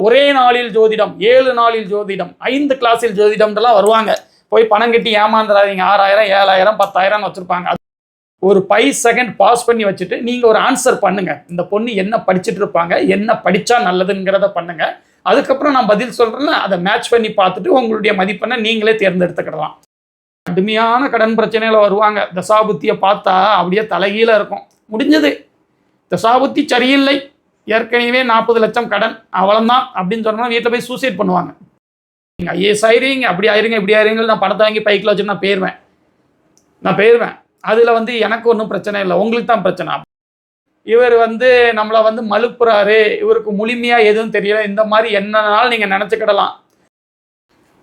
ஒரே நாளில் ஜோதிடம், 7 நாளில் ஜோதிடம், 5 கிளாஸில் ஜோதிடம்லாம் வருவாங்க. போய் பணம் கட்டி ஏமாந்துடாதீங்க. 6000, 7000, 10,000 வச்சிருப்பாங்க. ஒரு 5 செகண்ட் பாஸ் பண்ணி வச்சுட்டு நீங்க ஒரு ஆன்சர் பண்ணுங்க. இந்த பொண்ணு என்ன படிச்சுட்டு இருப்பாங்க, என்ன படிச்சா நல்லதுங்கிறத பண்ணுங்க. அதுக்கப்புறம் நான் பதில் சொல்றேன்னா அதை மேட்ச் பண்ணி பார்த்துட்டு உங்களுடைய மதிப்பெண்ணை நீங்களே தேர்ந்தெடுத்துக்கிடலாம். கடுமையான கடன் பிரச்சனையில வருவாங்க. தசாபுத்தியை பார்த்தா அப்படியே தலைகீழ இருக்கும். முடிஞ்சது, தசாபுத்தி சரியில்லை, ஏற்கனவே 40 லட்சம் கடன், அவ்வளோதான் அப்படின்னு சொன்னா வீட்டில் போய் சூசைட் பண்ணுவாங்க. நீங்கள் ஐஏஎஸ் ஆயிருங்க, அப்படி ஆயிருங்க, இப்படி ஆயிருங்க, நான் பணத்தை வாங்கி பைக்கில் வச்சு நான் போயிடுவேன். அதில் எனக்கு ஒன்றும் பிரச்சனை இல்லை, உங்களுக்கு தான் பிரச்சனை. இவர் நம்மளை மலுப்புறாரு, இவருக்கு முழுமையாக எதுவும் தெரியல, இந்த மாதிரி என்னன்னாலும் நீங்கள் நினச்சிக்கிடலாம்.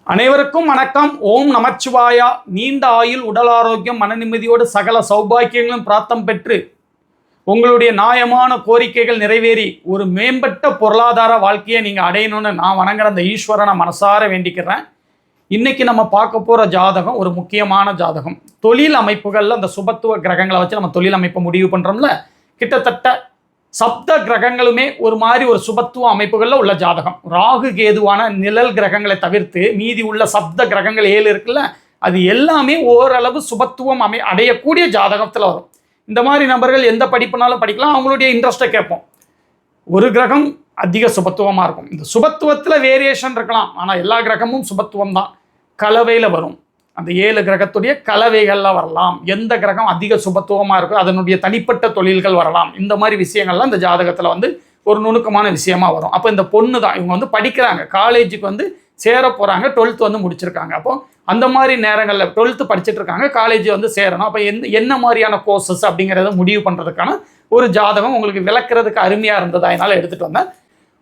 அனைவருக்கும் வணக்கம். ஓம் நமச்சிவாயா. நீண்ட ஆயுள், உடல் ஆரோக்கியம், மன நிம்மதியோடு சகல சௌபாக்கியங்களும் பிரார்த்தம் பெற்று உங்களுடைய நியாயமான கோரிக்கைகள் நிறைவேறி ஒரு மேம்பட்ட பொருளாதார வாழ்க்கையை நீங்கள் அடையணும்னு நான் வணங்குற அந்த ஈஸ்வரனை மனசார வேண்டிக்கிறேன். இன்னைக்கு நம்ம பார்க்க போகிற ஜாதகம் ஒரு முக்கியமான ஜாதகம். தொழில் அமைப்புகளில் அந்த சுபத்துவ கிரகங்களை வச்சு நம்ம தொழில் அமைப்பை முடிவு பண்ணுறோம்ல, கிட்டத்தட்ட சப்த கிரகங்களுமே ஒரு மாதிரி ஒரு சுபத்துவ அமைப்புகளில் உள்ள ஜாதகம். ராகு கேதுவான நிழல் கிரகங்களை தவிர்த்து மீதி உள்ள சப்த கிரகங்கள் 7 இருக்குல்ல, அது எல்லாமே ஓரளவு சுபத்துவம் அடையக்கூடிய ஜாதகத்தில் வரும். இந்த மாதிரி நபர்கள் எந்த படிப்புனாலும் படிக்கலாம், அவங்களுடைய இன்ட்ரெஸ்ட்டை கேட்போம். ஒரு கிரகம் அதிக சுபத்துவமாக இருக்கும். இந்த சுபத்துவத்தில் வேரியேஷன் இருக்கலாம், ஆனால் எல்லா கிரகமும் சுபத்துவம் தான். கலவையில் வரும். அந்த 7 கிரகத்துடைய கலவைகள்லாம் வரலாம். எந்த கிரகம் அதிக சுபத்துவமாக இருக்கோ அதனுடைய தனிப்பட்ட தொழில்கள் வரலாம். இந்த மாதிரி விஷயங்கள்லாம் இந்த ஜாதகத்தில் ஒரு நுணுக்கமான விஷயமா வரும். அப்போ இந்த பொண்ணு தான், இவங்க படிக்கிறாங்க, காலேஜுக்கு சேர போகிறாங்க, 12th முடிச்சிருக்காங்க. அப்போ அந்த மாதிரி நேரங்களில் 12th படிச்சுட்டு இருக்காங்க, காலேஜ் சேரணும். அப்போ என்ன மாதிரியான கோர்சஸ் அப்படிங்கிறத முடிவு பண்ணுறதுக்கான ஒரு ஜாதகம் உங்களுக்கு விளக்குறதுக்கு அருமையாக இருந்ததா, அதனால் எடுத்துகிட்டு வந்தேன்.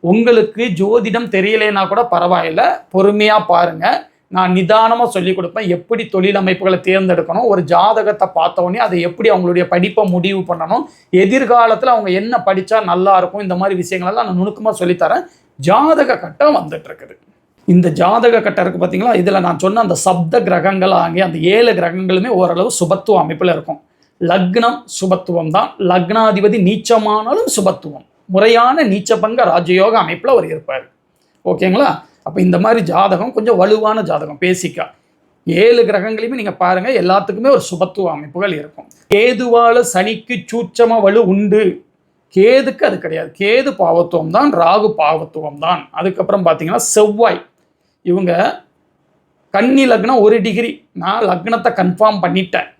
உங்களுக்கு ஜோதிடம் தெரியலைன்னா கூட பரவாயில்லை, பொறுமையாக பாருங்கள். நான் நிதானமாக சொல்லிக் கொடுப்பேன். எப்படி தொழில் அமைப்புகளை தேர்ந்தெடுக்கணும், ஒரு ஜாதகத்தை பார்த்தோன்னே அதை எப்படி அவங்களுடைய படிப்பை முடிவு பண்ணணும், எதிர்காலத்தில் அவங்க என்ன படித்தா நல்லா இருக்கும், இந்த மாதிரி விஷயங்களெல்லாம் நான் நுணுக்கமாக சொல்லித்தரேன். ஜாதக கட்டம் வந்துட்டு இருக்குது. இந்த ஜாதக கட்டம் இருக்குது பார்த்தீங்களா, இதில் நான் சொன்ன அந்த சப்த கிரகங்கள் ஆகிய அந்த 7 கிரகங்களுமே ஓரளவு சுபத்துவ அமைப்பில் இருக்கும். லக்னம் சுபத்துவம் தான், லக்னாதிபதி நீச்சமானாலும் சுபத்துவம், முறையான நீச்சபங்க ராஜயோக அமைப்பில் அவர் இருப்பார். ஓகேங்களா? அப்போ இந்த மாதிரி ஜாதகம் கொஞ்சம் வலுவான ஜாதகம். பேசிக்கா 7 கிரகங்களையுமே நீங்கள் பாருங்கள், எல்லாத்துக்குமே ஒரு சுபத்துவ அமைப்புகள் இருக்கும். கேதுவால சனிக்கு சூட்சம வலு உண்டு, கேதுக்கு அது கிடையாது. கேது பாவத்துவம் தான், ராகு பாவத்துவம் தான். அதுக்கப்புறம் பார்த்தீங்கன்னா செவ்வாய், இவங்க கன்னி லக்னம் 1 டிகிரி. நான் லக்னத்தை கன்ஃபார்ம் பண்ணிட்டேன்.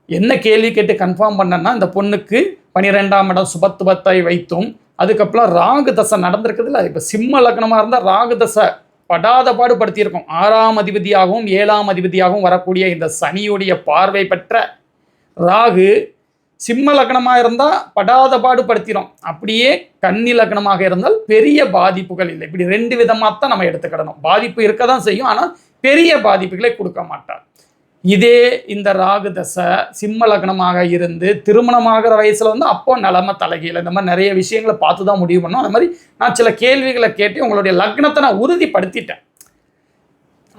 என்ன கேள்வி கேட்டு கன்ஃபார்ம் பண்ணேன்னா, இந்த பொண்ணுக்கு 12ஆம் இடம் சுபத்துவத்தை வைத்தும், அதுக்கப்புறம் ராகு தசை நடந்திருக்குதுல்ல, இப்போ சிம்ம லக்னமாக இருந்தால் ராகு தசை படாத பாடுபடுத்தியிருக்கும். 6ஆம் அதிபதியாகவும் 7ஆம் அதிபதியாகவும் வரக்கூடிய இந்த சனியுடைய பார்வை பெற்ற ராகு சிம்ம லக்னமாக இருந்தால் படாத பாடுபடுத்திடும். அப்படியே கன்னி லக்னமாக இருந்தால் பெரிய பாதிப்புகள் இல்லை. இப்படி 2 விதமாக தான் நம்ம எடுத்துக்கிடணும். பாதிப்பு இருக்க தான் செய்யும், ஆனால் பெரிய பாதிப்புகளை கொடுக்க மாட்டார். இதே இந்த ராகு தசை சிம்ம லக்னமாக இருந்து திருமணமாகிற வயசில் அப்போ நிலைமை தலைகீழ, இந்த மாதிரி நிறைய விஷயங்களை பார்த்து தான் முடிவு பண்ணோம். அந்த மாதிரி நான் சில கேள்விகளை கேட்டு உங்களுடைய லக்னத்தை நான் உறுதிப்படுத்திட்டேன்.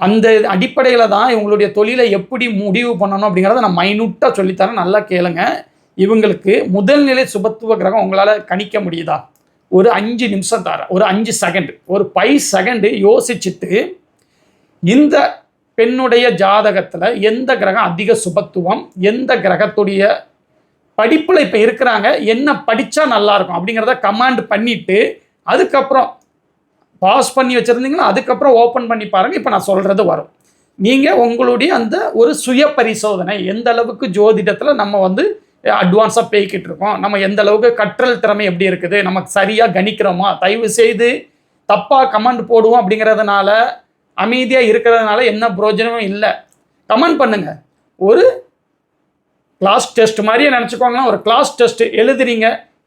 அந்த அடிப்படையில் தான் இவங்களுடைய தொழிலை எப்படி முடிவு பண்ணணும் அப்படிங்கிறத நான் மைனூட்டாக சொல்லித்தரேன். நல்லா கேளுங்க. இவங்களுக்கு முதல் நிலை சுபத்துவ கிரகம் உங்களால் கணிக்க முடியுதா? ஒரு 5 நிமிஷம் தரேன், ஒரு 5 செகண்ட், ஒரு 5 செகண்டு யோசிச்சுட்டு இந்த பெண்ணுடைய ஜாதகத்தில் எந்த கிரகம் அதிக சுபத்துவம், எந்த கிரகத்துடைய படிப்பில் இப்போ இருக்கிறாங்க, என்ன படித்தா நல்லாயிருக்கும் அப்படிங்கிறத கமாண்ட் பண்ணிவிட்டு அதுக்கப்புறம் பாஸ் பண்ணி வச்சுருந்தீங்கன்னா அதுக்கப்புறம் ஓப்பன் பண்ணி பாருங்கள். இப்போ நான் சொல்கிறது வரும். நீங்கள் உங்களுடைய அந்த ஒரு சுய பரிசோதனை, எந்த அளவுக்கு ஜோதிடத்தில் நம்ம அட்வான்ஸாக போய்கிட்டு இருக்கோம், நம்ம எந்த அளவுக்கு கற்றல் திறமை எப்படி இருக்குது, நமக்கு சரியாக கணிக்கிறோமா, தயவு செய்து தப்பாக கமெண்ட் போடுவோம் அப்படிங்கிறதுனால அமைதியாக இருக்கிறதுனால என்ன பிரயோஜனமும் இல்லை. கமெண்ட் பண்ணுங்க. ஒரு கிளாஸ் டெஸ்ட் மாதிரியே நினச்சிக்கோங்க. ஒரு கிளாஸ் டெஸ்ட் எழுதுறீங்க,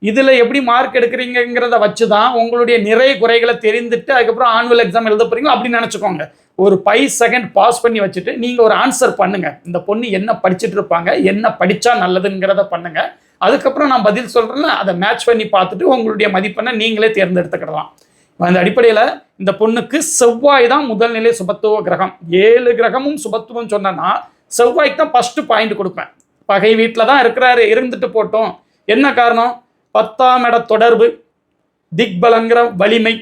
இதில் எப்படி மார்க் எடுக்கிறீங்கிறத வச்சு தான் உங்களுடைய நிறை குறைகளை தெரிந்துட்டு அதுக்கப்புறம் ஆனுவல் எக்ஸாம் எழுத போகிறீங்களோ அப்படின்னு நினச்சிக்கோங்க. ஒரு 5 செகண்ட் பாஸ் பண்ணி வச்சுட்டு நீங்கள் ஒரு ஆன்சர் பண்ணுங்கள். இந்த பொண்ணு என்ன படிச்சுட்டு இருப்பாங்க, என்ன படித்தா நல்லதுங்கிறத பண்ணுங்கள். அதுக்கப்புறம் நான் பதில் சொல்கிறேன்னா அதை மேட்ச் பண்ணி பார்த்துட்டு உங்களுடைய மதிப்பெண்ணை நீங்களே தேர்ந்தெடுத்துக்கிடலாம். அந்த அடிப்படையில் இந்த பொண்ணுக்கு செவ்வாய் தான் முதல் நிலை சுபத்துவ கிரகம். 7 கிரகமும் சுபத்துவம் சொன்னா செவ்வாய்க்கு தான் ஃபர்ஸ்ட் பாயிண்ட் கொடுப்பேன். பகை வீட்டில் தான் இருக்கிறாரு, இருந்துட்டு போட்டோம். என்ன காரணம்? 10ஆம் இட தொடர்பு, திக்பலங்கிற வலிமை,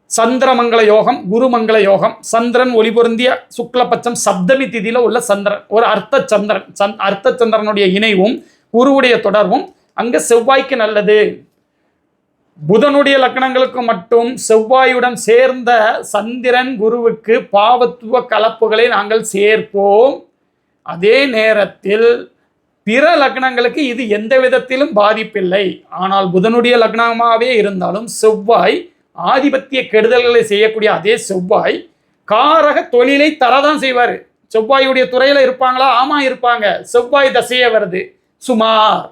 சந்திரமங்கல யோகம், குருமங்கல யோகம். சந்திரன் ஒளிபொருந்திய சுக்லபட்சம் சப்தமி திதியில உள்ள சந்திரன், ஒரு அர்த்த சந்திரன். அர்த்த சந்திரனுடைய இணைவும் குருவுடைய தொடர்பும் அங்க செவ்வாய்க்கு நல்லது. புதனுடைய லக்னங்களுக்கு மட்டும் செவ்வாயுடன் சேர்ந்த சந்திரன் குருவுக்கு பாவத்துவ கலப்புகளை நாங்கள் சேர்ப்போம். அதே நேரத்தில் பிற லக்னங்களுக்கு இது எந்த விதத்திலும் பாதிப்பில்லை. ஆனால் புதனுடைய லக்னமாகவே இருந்தாலும் செவ்வாய் ஆதிபத்திய கெடுதல்களை செய்யக்கூடிய அதே செவ்வாய் காரக தொழிலை தரதான் செய்வார். செவ்வாயுடைய துறையில் இருப்பாங்களா? ஆமாம் இருப்பாங்க. செவ்வாய் தசையே வருது சுமார்.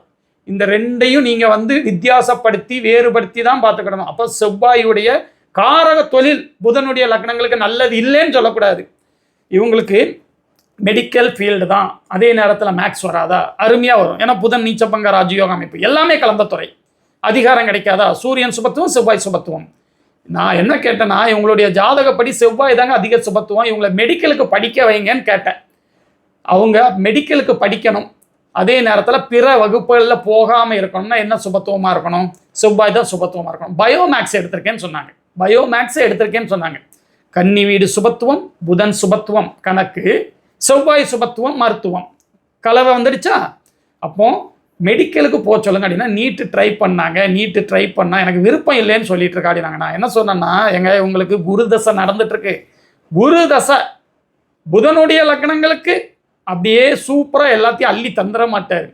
இந்த ரெண்டையும் நீங்கள் வித்தியாசப்படுத்தி வேறுபடுத்தி தான் பார்த்துக்கிடணும். அப்போ செவ்வாயுடைய காரக தொழில் புதனுடைய லக்னங்களுக்கு நல்லது இல்லைன்னு சொல்லக்கூடாது. இவங்களுக்கு மெடிக்கல் ஃபீல்டு தான். அதே நேரத்தில் மேக்ஸ் வராதா? அருமையாக வரும். ஏன்னா புதன் நீச்சபங்க ராஜயோக அமைப்பு எல்லாமே கலந்த துறை. அதிகாரம் கிடைக்காதா? சூரியன் சுபத்துவம், செவ்வாய் சுபத்துவம். நான் என்ன கேட்டேன்னா, இவங்களுடைய ஜாதகப்படி செவ்வாய் தாங்க அதிக சுபத்துவம், இவங்களை மெடிக்கலுக்கு படிக்க வைங்கன்னு கேட்டேன். அவங்க மெடிக்கலுக்கு படிக்கணும், அதே நேரத்தில் பிற வகுப்புகளில் போகாமல் இருக்கணும்னா என்ன சுபத்துவமாக இருக்கணும்? செவ்வாய் தான் சுபத்துவமாக இருக்கணும். பயோமேக்ஸ் எடுத்திருக்கேன்னு சொன்னாங்க. கன்னி வீடு சுபத்துவம், புதன் சுபத்துவம் கணக்கு, செவ்வாய் சுபத்துவம் மருத்துவம். கலவை வந்துடுச்சா? அப்போ மெடிக்கலுக்கு போக சொல்லுங்க அப்படின்னா நீட்டு ட்ரை பண்ணால் எனக்கு விருப்பம் இல்லைன்னு சொல்லிட்டு இருக்கா அப்படின்னாங்க. நான் என்ன சொன்னேன்னா, உங்களுக்கு குரு தசை நடந்துட்டு இருக்கு. குரு தசை புதனுடைய லக்னங்களுக்கு அப்படியே சூப்பராக எல்லாத்தையும் அள்ளி தந்துட மாட்டார்.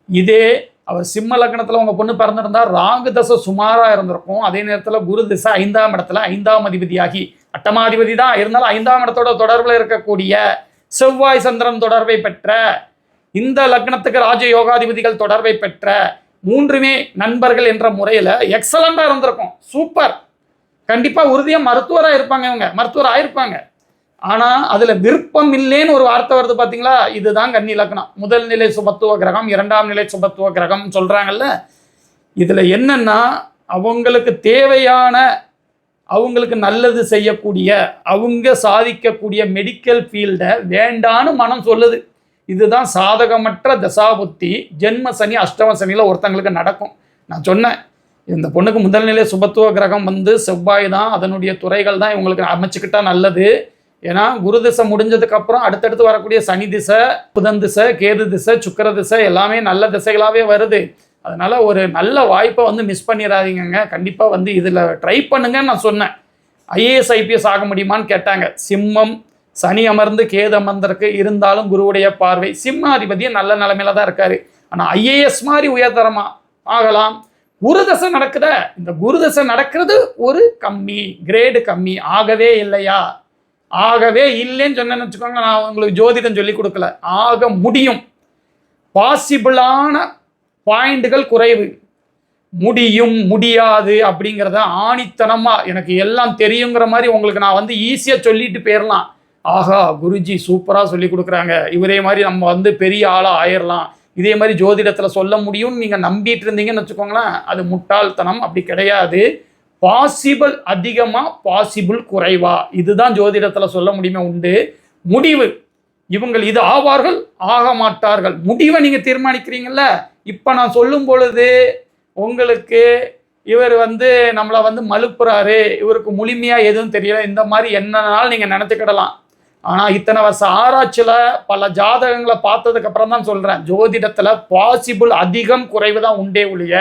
இதே அவர் சிம்ம லக்னத்தில் உங்கள் பொண்ணு பிறந்திருந்தா ராகு தசை சுமாராக இருந்திருக்கும். அதே நேரத்தில் குரு திசை 5ஆம் இடத்துல 5ஆம் அதிபதியாகி, அட்டமாதிபதி தான் இருந்தாலும் 5ஆம் இடத்தோட தொடர்பில் இருக்கக்கூடிய செவ்வாய் சந்திரன் தொடர்பை பெற்ற, இந்த லக்னத்துக்கு ராஜயோகாதிபதிகள் தொடர்பை பெற்ற 3மே நண்பர்கள் என்ற முறையில் எக்ஸலண்டாக இருந்திருக்கும். சூப்பர். கண்டிப்பாக உறுதியாக மருத்துவராக இருப்பாங்க. இவங்க மருத்துவர் ஆயிருப்பாங்க. ஆனால் அதில் விருப்பம் இல்லைன்னு ஒரு வார்த்தை வருது பார்த்தீங்களா? இதுதான் கன்னி லக்னம். முதல் நிலை சுபத்துவ கிரகம், 2ஆம் நிலை சுபத்துவ கிரகம் சொல்கிறாங்கல்ல. இதில் என்னன்னா, அவங்களுக்கு தேவையான, அவங்களுக்கு நல்லது செய்யக்கூடிய, அவங்க சாதிக்கக்கூடிய மெடிக்கல் ஃபீல்டை வேண்டான்னு மனம் சொல்லுது. இதுதான் சாதகமற்ற தசாபுத்தி. ஜென்ம சனி, அஷ்டம சனியில் ஒருத்தங்களுக்கு நடக்கும். நான் சொன்னேன், இந்த பொண்ணுக்கு முதல் நிலை சுபத்துவ கிரகம் செவ்வாய் தான், அதனுடைய துறைகள் தான் இவங்களுக்கு அமைச்சுக்கிட்டா நல்லது. ஏன்னா குரு திசை முடிஞ்சதுக்கப்புறம் அடுத்தடுத்து வரக்கூடிய சனி திசை, புதன் திசை, கேது திசை, சுக்கிர திசை எல்லாமே நல்ல திசைகளாகவே வருது. அதனால் ஒரு நல்ல வாய்ப்பை மிஸ் பண்ணிடாதீங்க. கண்டிப்பாக இதில் ட்ரை பண்ணுங்கன்னு நான் சொன்னேன். ஐஏஎஸ் ஐபிஎஸ் ஆக முடியுமான்னு கேட்டாங்க. சிம்மம் சனி அமர்ந்து கேது அமர்ந்திருக்கு, இருந்தாலும் குருவுடைய பார்வை சிம்மாதிபதியே நல்ல நிலைமையில தான் இருக்காரு. ஆனால் ஐஏஎஸ் மாதிரி உயர்தரமா ஆகலாம். குருதசை நடக்குத, இந்த குருதசை நடக்கிறது ஒரு கம்மி, கிரேடு கம்மி. ஆகவே இல்லையா? ஆகவே இல்லைன்னு சொன்னேன்னு வச்சுக்கோங்க, நான் உங்களுக்கு ஜோதிடம் சொல்லி கொடுக்கல. ஆக முடியும். பாசிபிளான பாயிண்ட்டுகள் குறைவு. முடியும் முடியாது அப்படிங்கிறத ஆணித்தனமாக எனக்கு எல்லாம் தெரியுங்கிற மாதிரி உங்களுக்கு நான் ஈஸியாக சொல்லிட்டு போயிடலாம். ஆகா குருஜி சூப்பராக சொல்லி கொடுக்குறாங்க, இவரே மாதிரி நம்ம பெரிய ஆளாக ஆயிடலாம், இதே மாதிரி ஜோதிடத்தில் சொல்ல முடியும்னு நீங்கள் நம்பிட்டு இருந்தீங்கன்னு வச்சுக்கோங்களேன். அது முட்டாள்தனம். அப்படி கிடையாது. பாசிபிள் அதிகமாக, பாசிபிள் குறைவா, இதுதான் ஜோதிடத்தில் சொல்ல முடியுமே உண்டு. முடிவு, இவங்கள் இது ஆவார்கள், ஆக மாட்டார்கள், முடிவை நீங்கள் தீர்மானிக்கிறீங்கல்ல. இப்போ நான் சொல்லும் பொழுது உங்களுக்கு இவர் நம்மளை மலுப்புறாரு, இவருக்கு முழுமையாக எதுவும் தெரியல, இந்த மாதிரி என்னன்னாலும் நீங்கள் நினச்சிக்கிடலாம். ஆனால் இத்தனை வருஷம் ஆராய்ச்சியில் பல ஜாதகங்களை பார்த்ததுக்கப்புறம் தான் சொல்கிறேன், ஜோதிடத்தில் பாசிபிள் அதிகம் குறைவு தான் உண்டே ஒழிய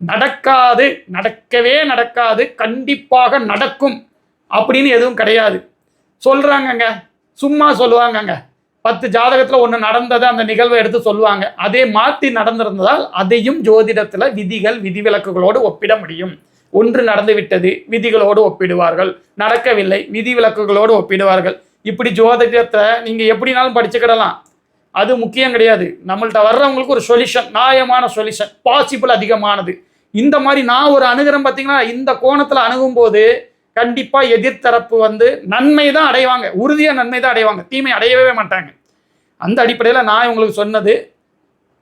நடக்காது, நடக்கவே நடக்காது, கண்டிப்பாக நடக்கும் அப்படின்னு எதுவும் கிடையாது. சொல்கிறாங்கங்க, சும்மா சொல்லுவாங்கங்க. 10 ஜாதகத்தில் ஒன்று நடந்ததை அந்த நிகழ்வை எடுத்து சொல்லுவாங்க. அதே மாற்றி நடந்திருந்ததால் அதையும் ஜோதிடத்தில் விதிகள் விதிவிலக்குகளோடு ஒப்பிட முடியும். ஒன்று நடந்து விட்டது, விதிகளோடு ஒப்பிடுவார்கள். நடக்கவில்லை, விதிவிலக்குகளோடு ஒப்பிடுவார்கள். இப்படி ஜோதிடத்தை நீங்கள் எப்படினாலும் படிச்சுக்கிடலாம். அது முக்கியம் கிடையாது. நம்மள்கிட்ட வர்றவங்களுக்கு ஒரு சொல்யூஷன், நியாயமான சொல்யூஷன், பாசிபிள் அதிகமானது. இந்த மாதிரி நான் ஒரு அணுகிறேன் பார்த்தீங்கன்னா, இந்த கோணத்தில் அணுகும்போது கண்டிப்பாக எதிர்த்தரப்பு நன்மை தான் அடைவாங்க, உறுதியாக நன்மை தான் அடைவாங்க, தீமை அடையவே மாட்டாங்க. அந்த அடிப்படையில் நான் உங்களுக்கு சொன்னது,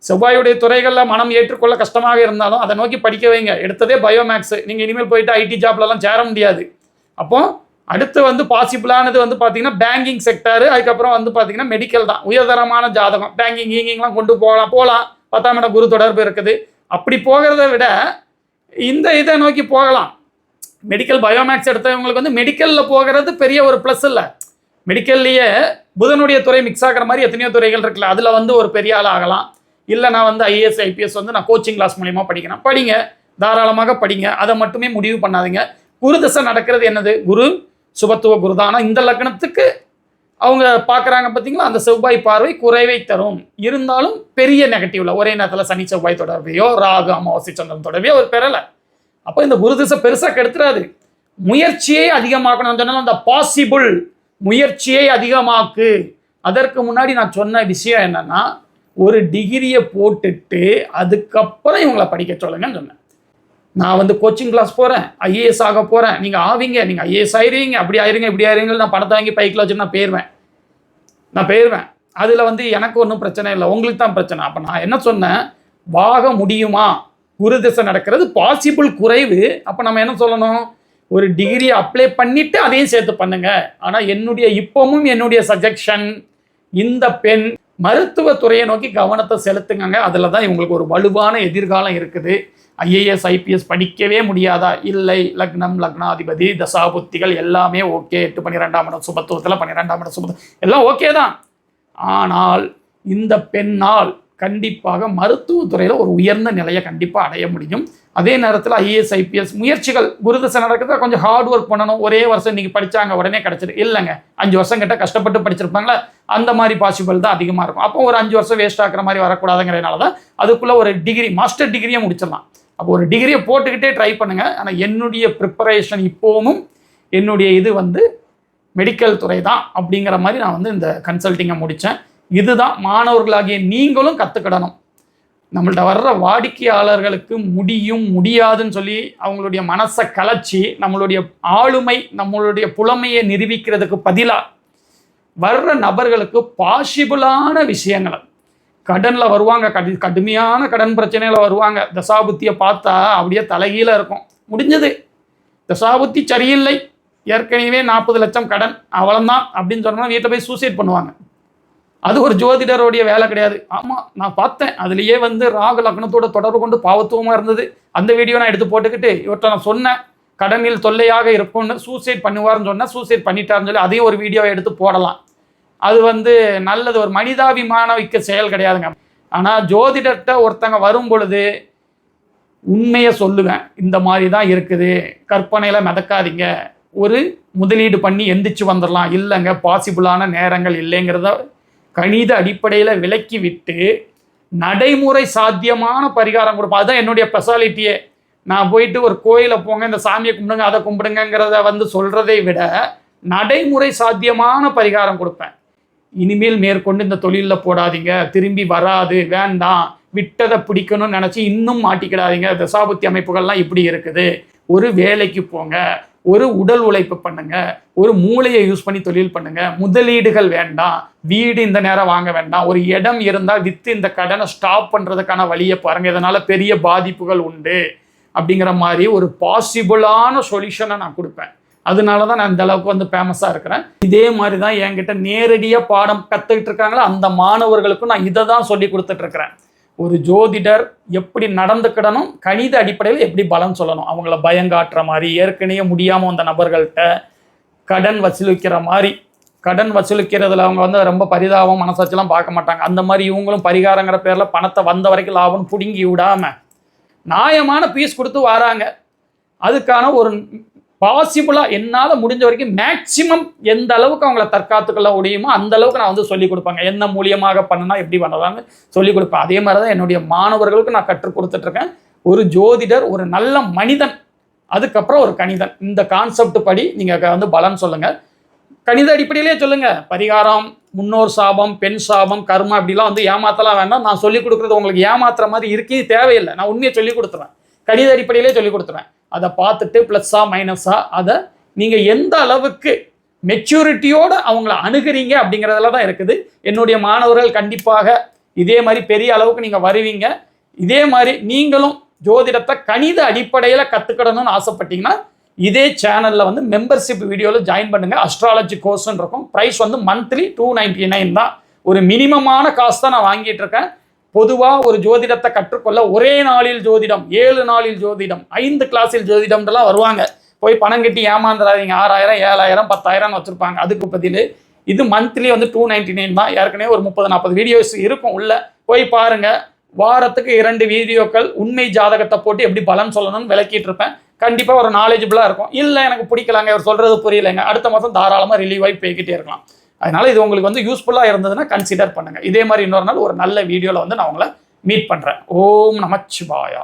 செவ்வாயுடைய துறைகளில் மனம் ஏற்றுக்கொள்ள கஷ்டமாக இருந்தாலும் அதை நோக்கி படிக்க வைங்க. எடுத்ததே பயோமேக்ஸ். நீங்கள் இனிமேல் போயிட்டு ஐடி ஜாப்லலாம் சேர முடியாது. அப்போ அடுத்து பாசிபிளானது பார்த்தீங்கன்னா பேங்கிங் செக்டரு, அதுக்கப்புறம் பார்த்தீங்கன்னா மெடிக்கல் தான். உயர்தரமான ஜாதகம், பேங்கிங் கீங்கிங்லாம் கொண்டு போகலாம். 10ஆம் இடம் குரு தொடர்பு இருக்குது. அப்படி போகிறத விட இந்த இதை நோக்கி போகலாம். மெடிக்கல் பயோமேக்ஸ் எடுத்தவங்களுக்கு வந்து மெடிக்கலில் போகிறது பெரிய ஒரு ப்ளஸ் இல்லை. மெடிக்கல்லையே புதனுடைய துறை மிக்ஸ் ஆகிற மாதிரி எத்தனையோ துறைகள் இருக்குல்ல, அதில் வந்து ஒரு பெரிய ஆள் ஆகலாம். இல்லை நான் வந்து ஐஏஎஸ் ஐபிஎஸ் வந்து நான் கோச்சிங் கிளாஸ் மூலியமாக படிக்கிறேன், படிங்க, தாராளமாக படிங்க. அதை மட்டுமே முடிவு பண்ணாதீங்க. குரு தசை நடக்கிறது என்னது, குரு சுபத்துவ குரு தான். ஆனால் இந்த லக்னத்துக்கு அவங்க பார்க்குறாங்க பார்த்தீங்களா, அந்த செவ்வாய் பார்வை குறைவை தரும். இருந்தாலும் பெரிய நெகட்டிவ்ல ஒரே நேரத்தில் சனி செவ்வாய் தொடர்பையோ ராகு அமாவாசை சந்திரன் தொடர்பையோ அவர் பெறலை. அப்போ இந்த குரு திசை பெருசாக கெடுத்துறாது. முயற்சியை அதிகமாக்கணும் சொன்னாலும் அந்த பாசிபிள் முயற்சியை அதிகமாக்கு. அதற்கு முன்னாடி நான் சொன்ன விஷயம் என்னன்னா, ஒரு டிகிரியை போட்டுட்டு அதுக்கப்புறம் இவங்களை படிக்க சொல்லுங்கன்னு சொன்னேன். நான் வந்து கோச்சிங் கிளாஸ் போகிறேன், ஐஏஎஸ் ஆக போகிறேன், நீங்கள் ஆவீங்க, நீங்கள் ஐஏஎஸ் ஆயிருவீங்க, அப்படி ஆயிருங்க இப்படி ஆயிருங்க, நான் பணத்தை வாங்கி பைக்கில் வச்சு நான் போயிடுவேன். அதில் வந்து எனக்கு ஒன்றும் பிரச்சனை இல்லை, உங்களுக்கு தான் பிரச்சனை. அப்போ நான் என்ன சொன்னேன், வாக முடியுமா, குரு திசை நடக்கிறது பாசிபிள் குறைவு. அப்போ நம்ம என்ன சொல்லணும், ஒரு டிகிரியை அப்ளை பண்ணிவிட்டு அதையும் சேர்த்து பண்ணுங்க. ஆனால் என்னுடைய சஜெக்ஷன், இந்த பெண் மருத்துவத்துறையை நோக்கி கவனத்தை செலுத்துங்க. அதில் தான் இவங்களுக்கு ஒரு வலுவான எதிர்காலம் இருக்குது. ஐஏஎஸ் ஐபிஎஸ் படிக்கவே முடியாதா, இல்லை. லக்னம் லக்னாதிபதி தசாபுத்திகள் எல்லாமே ஓகே. 8-12ஆம் இடம் சுபத்துவத்தில் 12ஆம் இடம் சுபத்துவம் எல்லாம் ஓகே தான். ஆனால் இந்த பெண்ணால் கண்டிப்பாக மருத்துவத்துறையில் ஒரு உயர்ந்த நிலையை கண்டிப்பாக அடைய முடியும். அதே நேரத்தில் ஐஏஎஸ் ஐபிஎஸ் முயற்சிகள் குருதசை நடக்கிறத கொஞ்சம் ஹார்ட் ஒர்க் பண்ணணும். ஒரே வருஷம் இன்றைக்கி படித்தாங்க உடனே கிடச்சிரு இல்லைங்க, 5 வருஷம் கிட்ட கஷ்டப்பட்டு படிச்சிருப்பாங்களா, அந்த மாதிரி பாசிபிள் தான் அதிகமாக இருக்கும். அப்போ ஒரு 5 வருஷம் வேஸ்ட் ஆகிற மாதிரி வரக்கூடாதுங்கிறதுனால தான் அதுக்குள்ளே ஒரு டிகிரி மாஸ்டர் டிகிரியை முடிச்சிடலாம். அப்போ ஒரு டிகிரியை போட்டுக்கிட்டே ட்ரை பண்ணுங்கள். ஆனால் என்னுடைய ப்ரிப்பரேஷன் இப்போவும் என்னுடைய இது வந்து மெடிக்கல் துறை தான் அப்படிங்கிற மாதிரி நான் வந்து இந்த கன்சல்ட்டிங்கை முடித்தேன். இதுதான் மாணவர்களாகிய நீங்களும் கற்றுக்கிடணும். நம்மள்ட்ட வர்ற வாடிக்கையாளர்களுக்கு முடியும் முடியாதுன்னு சொல்லி அவங்களுடைய மனசை கலைச்சி நம்மளுடைய ஆளுமை நம்மளுடைய புலமையை நிரூபிக்கிறதுக்கு பதிலாக வர்ற நபர்களுக்கு பாசிபிளான விஷயங்களை, கடனில் வருவாங்க, கடுமையான கடன் பிரச்சனையில் வருவாங்க, தசாபுத்தியை பார்த்தா அப்படியே தலைகீழ இருக்கும், முடிஞ்சது தசாபுத்தி சரியில்லை, ஏற்கனவே 40 லட்சம் கடன் அவ்வளோதான் அப்படின்னு சொன்னோம்னா வீட்டில் போய் சூசைட் பண்ணுவாங்க. அது ஒரு ஜோதிடருடைய வேலை கிடையாது. ஆமாம், நான் பார்த்தேன், அதுலேயே வந்து ராகு லக்னத்தோட தொடர்பு கொண்டு பாவத்துவமாக இருந்தது. அந்த வீடியோ நான் எடுத்து போட்டுக்கிட்டு இவர்கிட்ட நான் சொன்னேன் கடனில் தொல்லையாக இருக்கும்னு, சூசைட் பண்ணுவார்னு சொன்னேன், சூசைட் பண்ணிட்டாருன்னு சொல்லி அதையும் ஒரு வீடியோவை எடுத்து போடலாம். அது வந்து நல்லது, ஒரு மனிதாபிமானமிக்க செயல் கிடையாதுங்க. ஆனால் ஜோதிடர்கிட்ட ஒருத்தங்க வரும் பொழுது உண்மையை சொல்லுவேன், இந்த மாதிரி தான் இருக்குது, கற்பனையில் மிதக்காதீங்க, ஒரு முதலீடு பண்ணி எந்திரிச்சு வந்துடலாம், இல்லைங்க பாசிபிளான நேரங்கள் இல்லைங்கிறத கணித அடிப்படையில் விலக்கி விட்டு நடைமுறை சாத்தியமான பரிகாரம் கொடுப்போம். அதுதான் என்னுடைய ஸ்பெஷாலிட்டியே. நான் போயிட்டு ஒரு கோயிலை போங்க, இந்த சாமியை கும்பிடுங்க, அதை கும்பிடுங்கிறத வந்து சொல்கிறதை விட நடைமுறை சாத்தியமான பரிகாரம் கொடுப்பேன். இனிமேல் மேற்கொண்டு இந்த தொழிலில் போடாதீங்க, திரும்பி வராது, வேண்டாம், விட்டதை பிடிக்கணும்னு நினச்சி இன்னும் மாட்டிக்கிடாதீங்க, தசாபுத்தி அமைப்புகள்லாம் இப்படி இருக்குது, ஒரு வேலைக்கு போங்க, ஒரு உடல் உழைப்பு பண்ணுங்க, ஒரு மூளையை யூஸ் பண்ணி தொழில் பண்ணுங்க, முதலீடுகள் வேண்டாம், வீடு இந்த நேரம் வாங்க வேண்டாம், ஒரு இடம் இருந்தால் விற்று இந்த கடனை ஸ்டாப் பண்ணுறதுக்கான வழியை பாருங்க, இதனால் பெரிய பாதிப்புகள் உண்டு அப்படிங்கிற மாதிரி ஒரு பாசிபிளான சொல்யூஷனை நான் கொடுப்பேன். அதனால தான் நான் இந்த அளவுக்கு வந்து ஃபேமஸாக இருக்கிறேன். இதே மாதிரி தான் என்கிட்ட நேரடியாக பாடம் கற்றுக்கிட்டு இருக்காங்களோ அந்த மாணவர்களுக்கும் நான் இதை தான் சொல்லி கொடுத்துட்ருக்கிறேன். ஒரு ஜோதிடர் எப்படி நடந்துக்கிடணும், கணித அடிப்படையில் எப்படி பலன் சொல்லணும், அவங்கள பயங்காட்டுற மாதிரி, ஏற்கனவே முடியாமல் வந்த நபர்கள்ட்ட கடன் வசூலிக்கிற மாதிரி, கடன் வசூலிக்கிறதுல அவங்க வந்து ரொம்ப பரிதாபம் மனசாட்சிலாம் பார்க்க மாட்டாங்க. அந்த மாதிரி இவங்களும் பரிகாரங்கிற பேரில் பணத்தை வந்த வரைக்கும் லாபம் பிடுங்கி விடாமல் நியாயமான பீஸ் கொடுத்து வராங்க. அதுக்கான ஒரு பாசிபிளாக என்னால் முடிஞ்ச வரைக்கும் மேக்சிமம் எந்த அளவுக்கு அவங்கள தற்காத்துக்கொள்ள முடியுமோ அந்த அளவுக்கு நான் வந்து சொல்லிக் கொடுப்பாங்க. என்ன மூலியமாக பண்ணனா எப்படி பண்ணலாம்னு சொல்லிக் கொடுப்பேன். அதே மாதிரி தான் என்னுடைய மாணவர்களுக்கு நான் கற்றுக் கொடுத்துட்ருக்கேன். ஒரு ஜோதிடர், ஒரு நல்ல மனிதன், அதுக்கப்புறம் ஒரு கணிதன், இந்த கான்செப்ட் படி நீங்கள் வந்து பலன் சொல்லுங்கள். கணித அடிப்படையிலே சொல்லுங்கள். பரிகாரம், முன்னோர் சாபம், பெண் சாபம், கர்மா இப்படிலாம் வந்து ஏமாத்தலாம் வேண்டாம். நான் சொல்லிக் கொடுக்குறது உங்களுக்கு ஏமாத்துற மாதிரி இருக்கே தேவையில்லை. நான் உண்மையை சொல்லிக் கொடுத்துருவேன், கணித அடிப்படையிலே சொல்லிக் கொடுத்துருவேன். அதை பார்த்துட்டு ப்ளஸ்ஸா மைனஸா அதை நீங்கள் எந்த அளவுக்கு மெச்சூரிட்டியோடு அவங்கள அணுகிறீங்க அப்படிங்கிறதுல தான் இருக்குது. என்னுடைய மாணவர்கள் கண்டிப்பாக இதே மாதிரி பெரிய அளவுக்கு நீங்கள் வருவீங்க. இதே மாதிரி நீங்களும் ஜோதிடத்தை கணித அடிப்படையில் கற்றுக்கிடணும்னு ஆசைப்பட்டீங்கன்னா இதே சேனலில் வந்து மெம்பர்ஷிப் வீடியோவில் ஜாயின் பண்ணுங்கள். அஸ்ட்ராலஜி கோர்ஸ்ன்னு இருக்கும். ப்ரைஸ் வந்து மந்த்லி 299 தான். ஒரு மினிமமான காசு தான் நான் வாங்கிட்டு இருக்கேன். பொதுவாக ஒரு ஜோதிடத்தை கற்றுக்கொள்ள ஒரே நாளில் ஜோதிடம், 7 நாளில் ஜோதிடம், 5 கிளாஸில் ஜோதிடம்லாம் வருவாங்க. போய் பணம் கட்டி ஏமாந்துடாதீங்க. 6000 7000 10,000 வச்சுருப்பாங்க. அதுக்கு பதில் இது மந்த்லி வந்து 299 தான். ஏற்கனவே ஒரு 30-40 வீடியோஸ் இருக்கும் உள்ள, போய் பாருங்க. வாரத்துக்கு 2 வீடியோக்கள் உண்மை ஜாதகத்தை போட்டு எப்படி பலன் சொல்லணும்னு விளக்கிட்டு இருப்பேன். கண்டிப்பாக ஒரு நாலேஜபிளாக இருக்கும். இல்லை எனக்கு பிடிக்கலாங்க, இவர் சொல்கிறது புரியலைங்க, அடுத்த மாதம் தாராளமாக ரிலீவ் ஆகி போய்கிட்டே இருக்கலாம். அதனால இது உங்களுக்கு வந்து யூஸ்ஃபுல்லாக இருந்ததுன்னா கன்சிடர் பண்ணுங்கள். இதே மாதிரி இன்னொரு நாள் ஒரு நல்ல வீடியோவில் வந்து நான் உங்களை மீட் பண்ணுறேன். ஓம் நமச்சிவாயா.